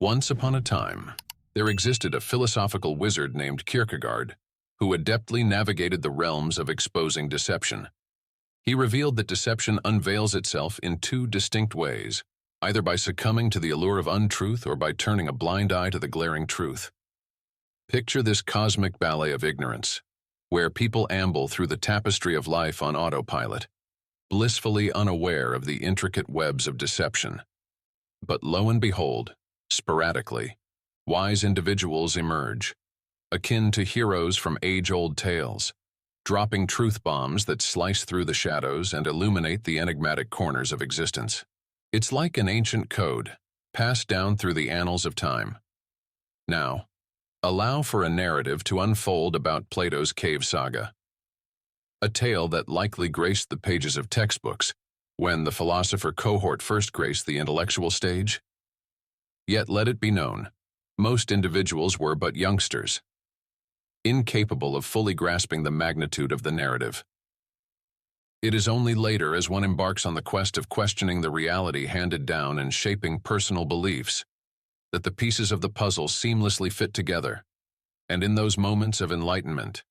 Once upon a time, there existed a philosophical wizard named Kierkegaard, who adeptly navigated the realms of exposing deception. He revealed that deception unveils itself in two distinct ways, either by succumbing to the allure of untruth or by turning a blind eye to the glaring truth. Picture this cosmic ballet of ignorance, where people amble through the tapestry of life on autopilot, blissfully unaware of the intricate webs of deception. But lo and behold, sporadically, wise individuals emerge, akin to heroes from age-old tales, dropping truth bombs that slice through the shadows and illuminate the enigmatic corners of existence. It's like an ancient code, passed down through the annals of time. Now, allow for a narrative to unfold about Plato's cave saga, a tale that likely graced the pages of textbooks when the philosopher cohort first graced the intellectual stage. Yet let it be known, most individuals were but youngsters, incapable of fully grasping the magnitude of the narrative. It is only later, as one embarks on the quest of questioning the reality handed down and shaping personal beliefs, that the pieces of the puzzle seamlessly fit together. And in those moments of enlightenment,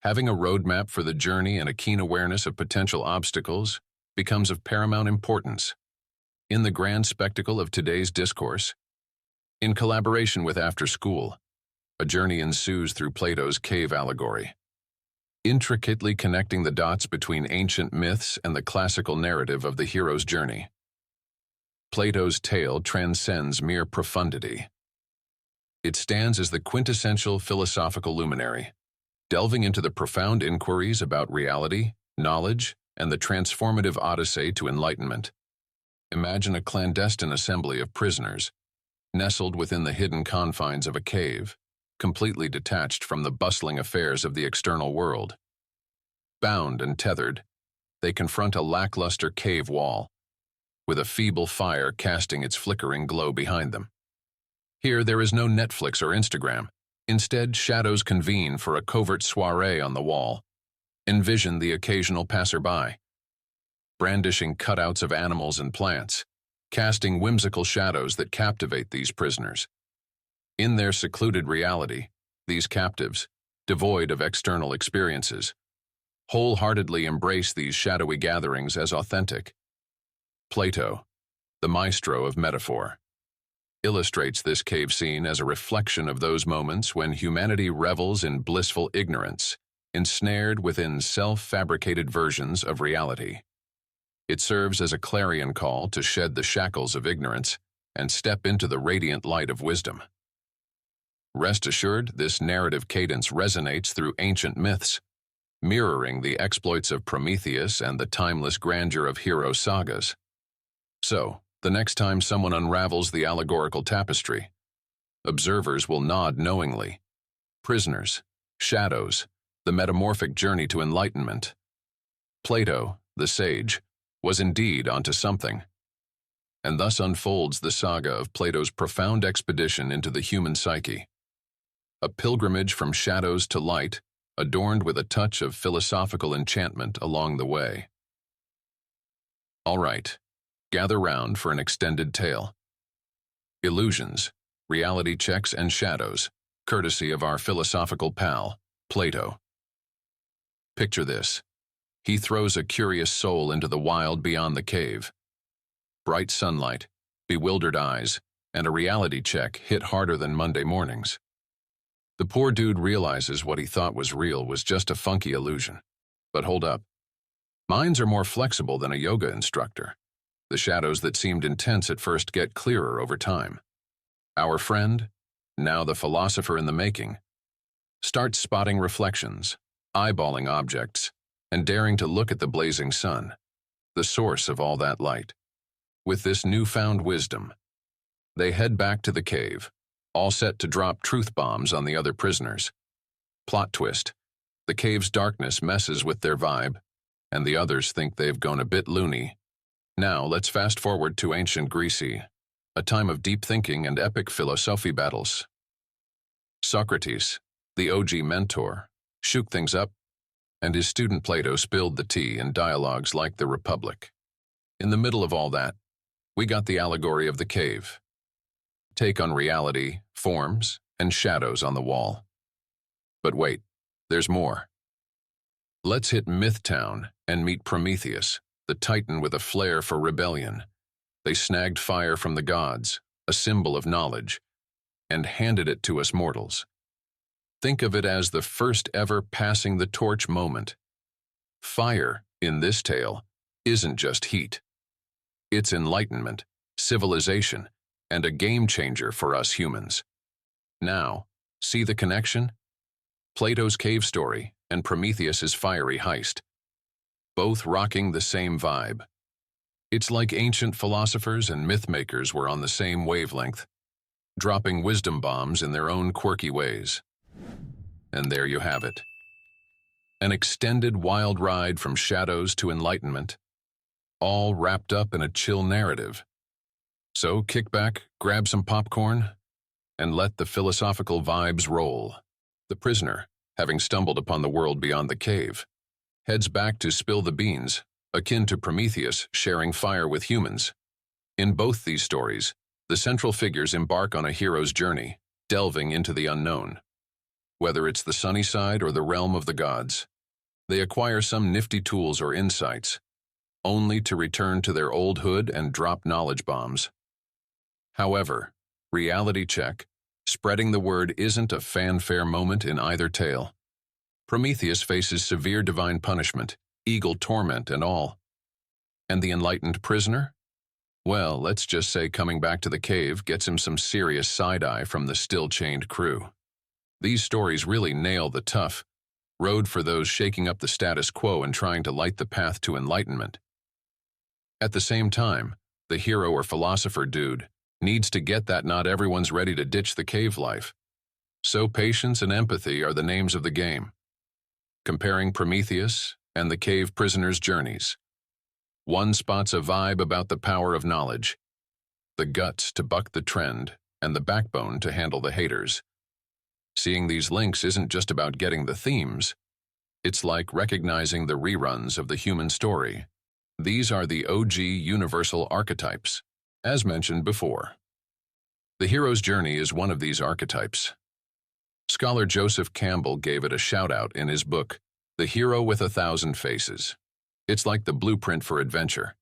having a roadmap for the journey and a keen awareness of potential obstacles becomes of paramount importance. In the grand spectacle of today's discourse, in collaboration with After School, a journey ensues through Plato's cave allegory, intricately connecting the dots between ancient myths and the classical narrative of the hero's journey. Plato's tale transcends mere profundity. It stands as the quintessential philosophical luminary, delving into the profound inquiries about reality, knowledge, and the transformative odyssey to enlightenment. Imagine a clandestine assembly of prisoners, nestled within the hidden confines of a cave, completely detached from the bustling affairs of the external world. Bound and tethered, they confront a lackluster cave wall, with a feeble fire casting its flickering glow behind them. Here there is no Netflix or Instagram. Instead, shadows convene for a covert soiree on the wall. Envision the occasional passerby, brandishing cutouts of animals and plants, casting whimsical shadows that captivate these prisoners. In their secluded reality, these captives, devoid of external experiences, wholeheartedly embrace these shadowy gatherings as authentic. Plato, the maestro of metaphor, illustrates this cave scene as a reflection of those moments when humanity revels in blissful ignorance, ensnared within self-fabricated versions of reality. It serves as a clarion call to shed the shackles of ignorance and step into the radiant light of wisdom. Rest assured, this narrative cadence resonates through ancient myths, mirroring the exploits of Prometheus and the timeless grandeur of hero sagas. So, the next time someone unravels the allegorical tapestry, observers will nod knowingly. Prisoners, shadows, the metamorphic journey to enlightenment. Plato, the sage, was indeed onto something. And thus unfolds the saga of Plato's profound expedition into the human psyche. A pilgrimage from shadows to light, adorned with a touch of philosophical enchantment along the way. All right, gather round for an extended tale. Illusions, reality checks, and shadows, courtesy of our philosophical pal, Plato. Picture this. He throws a curious soul into the wild beyond the cave. Bright sunlight, bewildered eyes, and a reality check hit harder than Monday mornings. The poor dude realizes what he thought was real was just a funky illusion. But hold up. Minds are more flexible than a yoga instructor. The shadows that seemed intense at first get clearer over time. Our friend, now the philosopher in the making, starts spotting reflections, eyeballing objects, and daring to look at the blazing sun, the source of all that light. With this newfound wisdom, they head back to the cave, all set to drop truth bombs on the other prisoners. Plot twist: the cave's darkness messes with their vibe, and the others think they've gone a bit loony. Now let's fast forward to ancient Greece, a time of deep thinking and epic philosophy battles. Socrates, the OG mentor, shook things up, and his student Plato spilled the tea in dialogues like the Republic. In the middle of all that, we got the allegory of the cave. take on reality, forms, and shadows on the wall. But wait, there's more. Let's hit Mythtown and meet Prometheus, the titan with a flair for rebellion. They snagged fire from the gods, a symbol of knowledge, and handed it to us mortals. Think of it as the first ever passing the torch moment. Fire, in this tale, isn't just heat. It's enlightenment, civilization, and a game changer for us humans. Now, see the connection? Plato's cave story and Prometheus's fiery heist. Both rocking the same vibe. It's like ancient philosophers and mythmakers were on the same wavelength, dropping wisdom bombs in their own quirky ways. And there you have it. An extended wild ride from shadows to enlightenment, all wrapped up in a chill narrative. So kick back, grab some popcorn, and let the philosophical vibes roll. The prisoner, having stumbled upon the world beyond the cave, heads back to spill the beans, akin to Prometheus sharing fire with humans. In both these stories, the central figures embark on a hero's journey, delving into the unknown. Whether it's the sunny side or the realm of the gods, they acquire some nifty tools or insights, only to return to their old hood and drop knowledge bombs. However, reality check, spreading the word isn't a fanfare moment in either tale. Prometheus faces severe divine punishment, eagle torment and all. And the enlightened prisoner? Well, let's just say coming back to the cave gets him some serious side-eye from the still-chained crew. These stories really nail the tough road for those shaking up the status quo and trying to light the path to enlightenment. At the same time, the hero or philosopher dude needs to get that not everyone's ready to ditch the cave life. So patience and empathy are the names of the game. Comparing Prometheus and the cave prisoner's journeys. One spots a vibe about the power of knowledge, the guts to buck the trend, and the backbone to handle the haters. Seeing these links isn't just about getting the themes. It's like recognizing the reruns of the human story. These are the OG universal archetypes, as mentioned before. The hero's journey is one of these archetypes. Scholar Joseph Campbell gave it a shout-out in his book, The Hero with a Thousand Faces. It's like the blueprint for adventure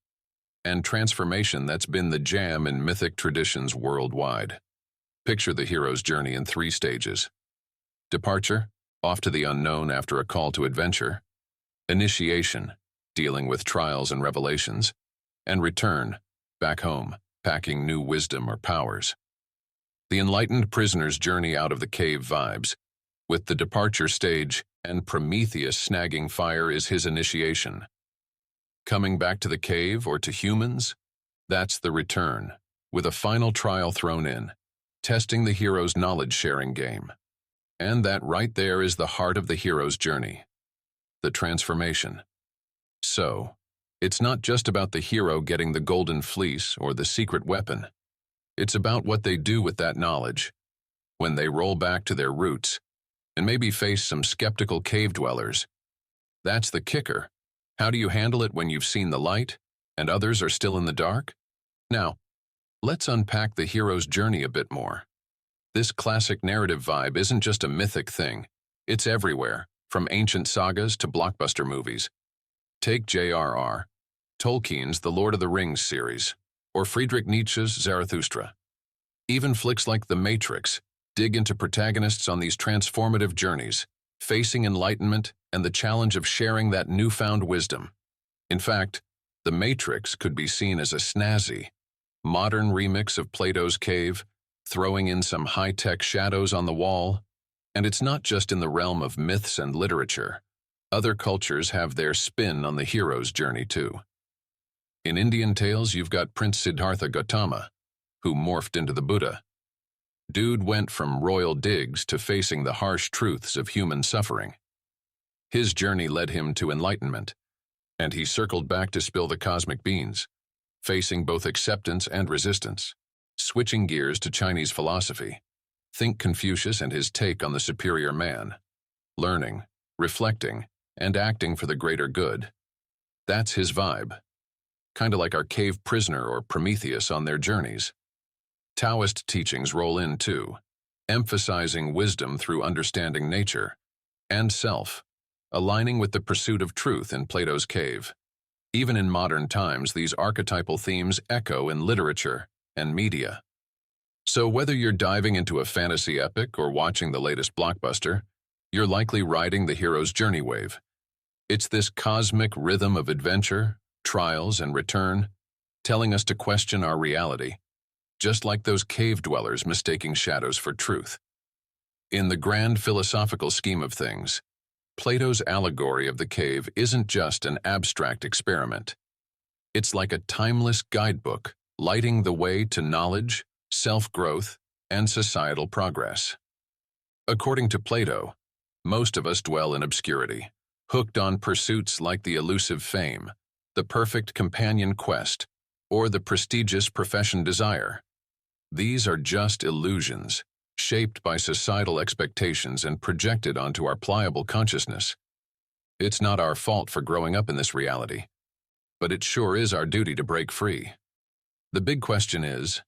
and transformation that's been the jam in mythic traditions worldwide. Picture the hero's journey in 3 stages. Departure, off to the unknown after a call to adventure. Initiation, dealing with trials and revelations. And return, back home, packing new wisdom or powers. The enlightened prisoner's journey out of the cave vibes, with the departure stage and Prometheus snagging fire is his initiation. Coming back to the cave or to humans, that's the return, with a final trial thrown in, testing the hero's knowledge-sharing game. And that right there is the heart of the hero's journey, the transformation. So, it's not just about the hero getting the golden fleece or the secret weapon. It's about what they do with that knowledge, when they roll back to their roots, and maybe face some skeptical cave dwellers. That's the kicker. How do you handle it when you've seen the light, and others are still in the dark? Now, let's unpack the hero's journey a bit more. This classic narrative vibe isn't just a mythic thing. It's everywhere, from ancient sagas to blockbuster movies. Take J.R.R. Tolkien's The Lord of the Rings series, or Friedrich Nietzsche's Zarathustra. Even flicks like The Matrix dig into protagonists on these transformative journeys, facing enlightenment and the challenge of sharing that newfound wisdom. In fact, The Matrix could be seen as a snazzy, modern remix of Plato's cave, throwing in some high-tech shadows on the wall. And it's not just in the realm of myths and literature. Other cultures have their spin on the hero's journey too. In Indian tales, you've got Prince Siddhartha Gautama, who morphed into the Buddha. Dude went from royal digs to facing the harsh truths of human suffering. His journey led him to enlightenment, and he circled back to spill the cosmic beans, facing both acceptance and resistance. Switching gears to Chinese philosophy, think Confucius and his take on the superior man, learning, reflecting, and acting for the greater good. That's his vibe. Kinda like our cave prisoner or Prometheus on their journeys. Taoist teachings roll in too, emphasizing wisdom through understanding nature and self, aligning with the pursuit of truth in Plato's cave. Even in modern times, these archetypal themes echo in literature and media. So whether you're diving into a fantasy epic or watching the latest blockbuster, you're likely riding the hero's journey wave. It's this cosmic rhythm of adventure, trials, and return, telling us to question our reality, just like those cave dwellers mistaking shadows for truth. In the grand philosophical scheme of things, Plato's allegory of the cave isn't just an abstract experiment. It's like a timeless guidebook, lighting the way to knowledge, self-growth, and societal progress. According to Plato, most of us dwell in obscurity, hooked on pursuits like the elusive fame, the perfect companion quest, or the prestigious profession desire. These are just illusions, shaped by societal expectations and projected onto our pliable consciousness. It's not our fault for growing up in this reality, but it sure is our duty to break free. The big question is,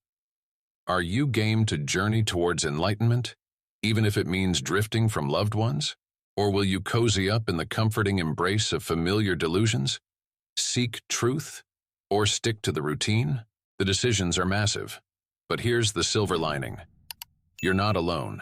are you game to journey towards enlightenment, even if it means drifting from loved ones? Or will you cozy up in the comforting embrace of familiar delusions? Seek truth, or stick to the routine? The decisions are massive, but here's the silver lining. You're not alone.